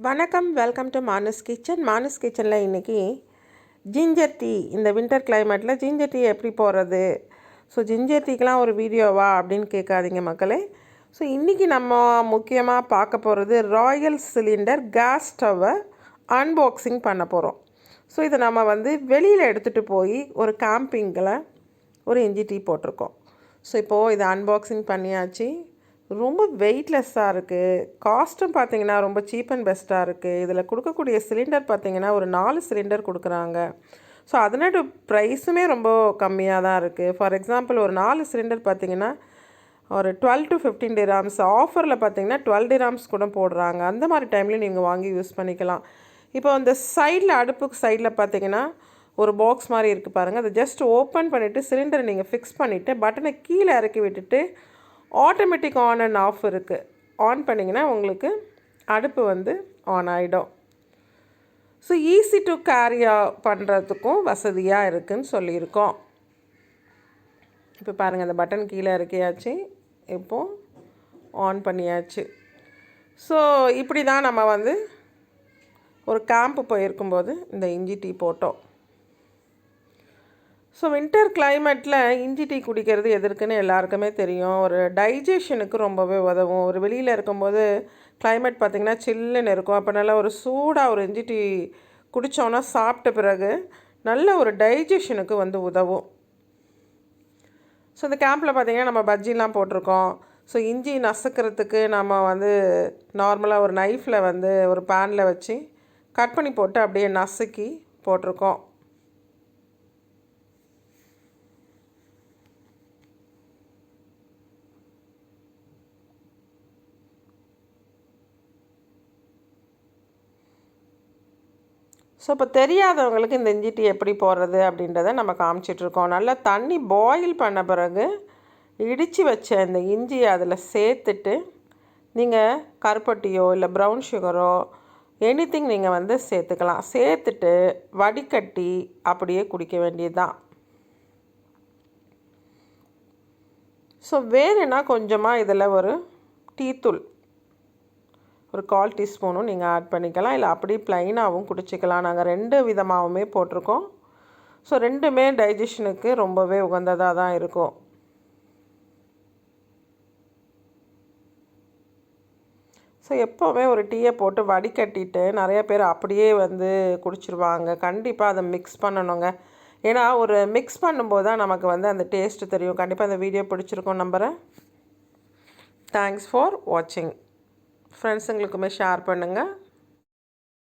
வணக்கம், welcome to Manas kitchen. Manas கிச்சனில் இன்றைக்கி ஜிஞ்சர் டீ, இந்த வின்டர் கிளைமேட்டில் ஜிஞ்சர் டீ எப்படி போடுறது, ஸோ ஜிஞ்சர் டீக்கெலாம் ஒரு வீடியோவா அப்படின்னு கேட்காதீங்க மக்களே. ஸோ இன்றைக்கி நம்ம முக்கியமாக பார்க்க போகிறது ராயல் சிலிண்டர் கேஸ் ஸ்டவ்வை அன்பாக்சிங் பண்ண போகிறோம். ஸோ இதை நம்ம வெளியில் எடுத்துகிட்டு போய் ஒரு கேம்பிங்கில் ஒரு இஞ்சி டீ போட்டிருக்கோம். ஸோ இப்போது இதை அன்பாக்சிங் பண்ணியாச்சு. ரொம்ப வெயிட்லெஸ்ஸாக இருக்குது. காஸ்ட்டும் பார்த்திங்கன்னா ரொம்ப சீப் அண்ட் பெஸ்ட்டாக இருக்குது. இதில் கொடுக்கக்கூடிய சிலிண்டர் பார்த்திங்கன்னா ஒரு 4 சிலிண்டர் கொடுக்குறாங்க. ஸோ அதனோட ப்ரைஸுமே ரொம்ப கம்மியாக தான் இருக்குது. ஃபார் எக்ஸாம்பிள் ஒரு 4 சிலிண்டர் பார்த்திங்கன்னா ஒரு 12 to 15 dirhams, ஆஃபரில் பார்த்திங்கன்னா 12 dirhams கூட போடுறாங்க. அந்த மாதிரி டைம்லேயும் நீங்கள் வாங்கி யூஸ் பண்ணிக்கலாம். இப்போ அந்த சைடில், அடுப்புக்கு சைடில் பார்த்திங்கன்னா ஒரு பாக்ஸ் மாதிரி இருக்குது பாருங்கள். அதை ஜஸ்ட் ஓப்பன் பண்ணிவிட்டு சிலிண்டரை நீங்கள் ஃபிக்ஸ் பண்ணிவிட்டு பட்டனை கீழே இறக்கி விட்டுட்டு ஆட்டோமேட்டிக் ஆன் அண்ட் ஆஃப் இருக்குது. ஆன் பண்ணிங்கன்னா உங்களுக்கு அடுப்பு ஆன் ஆகிடும். ஸோ ஈஸி டு கேரியா பண்ணுறதுக்கும் வசதியாக இருக்குதுன்னு சொல்லியிருக்கோம். இப்போ பாருங்கள், அந்த பட்டன் கீழே இறக்கியாச்சு, இப்போது ஆன் பண்ணியாச்சு. ஸோ இப்படி தான் நம்ம ஒரு கேம்ப்பு போயிருக்கும்போது இந்த இஞ்சி டீ போட்டோம். ஸோ வின்டர் கிளைமேட்டில் இஞ்சி டீ குடிக்கிறது எதற்குன்னு எல்லாருக்குமே தெரியும். ஒரு டைஜஷனுக்கு ரொம்பவே உதவும். ஒரு வெளியில் இருக்கும்போது கிளைமேட் பார்த்திங்கன்னா சில்லுன்னு இருக்கும். அப்போ நல்லா ஒரு சூடாக ஒரு இஞ்சி டீ குடித்தோன்னா சாப்பிட்ட பிறகு நல்ல ஒரு டைஜஷனுக்கு உதவும். ஸோ இந்த கேம்பில் பார்த்திங்கன்னா நம்ம பஜ்ஜிலாம் போட்டிருக்கோம். ஸோ இஞ்சி நசுக்கிறதுக்கு நம்ம நார்மலாக ஒரு நைஃப்பில் ஒரு பேனில் வச்சு கட் பண்ணி போட்டு அப்படியே நசுக்கி போட்டிருக்கோம். ஸோ இப்போ தெரியாதவங்களுக்கு இந்த இஞ்சி டீ எப்படி போடுறது அப்படின்றத நம்ம காமிச்சிட்ருக்கோம். நல்லா தண்ணி பாயில் பண்ண பிறகு இடித்து வச்ச இந்த இஞ்சியை அதில் சேர்த்துட்டு நீங்கள் கருப்பட்டியோ இல்லை ப்ரௌன் சுகரோ எனிதிங் நீங்கள் சேர்த்துக்கலாம். சேர்த்துட்டு வடிகட்டி அப்படியே குடிக்க வேண்டியது தான். ஸோ வேணும்னா கொஞ்சமாக இதில் ஒரு டீத்தூள் ஒரு 1/4 டீஸ்பூனும் நீங்கள் ஆட் பண்ணிக்கலாம். இல்லை அப்படியே ப்ளைனாகவும் குடிச்சிக்கலாம். நாங்கள் 2 விதமாகவுமே போட்டிருக்கோம். ஸோ 2மே டைஜஷனுக்கு ரொம்பவே உகந்ததாக தான் இருக்கும். ஸோ எப்போவுமே ஒரு டீயை போட்டு வடிகட்டிட்டு நிறைய பேர் அப்படியே குடிச்சிருவாங்க. கண்டிப்பாக அதை மிக்ஸ் பண்ணணுங்க. ஏன்னா ஒரு மிக்ஸ் பண்ணும்போது தான் நமக்கு அந்த டேஸ்ட்டு தெரியும். கண்டிப்பாக இந்த வீடியோ பிடிச்சிருக்கோம் நம்புகிறேன். தேங்க்ஸ் ஃபார் வாட்சிங். ஃப்ரெண்ட்ஸுங்களுக்குமே ஷேர் பண்ணுங்கள்.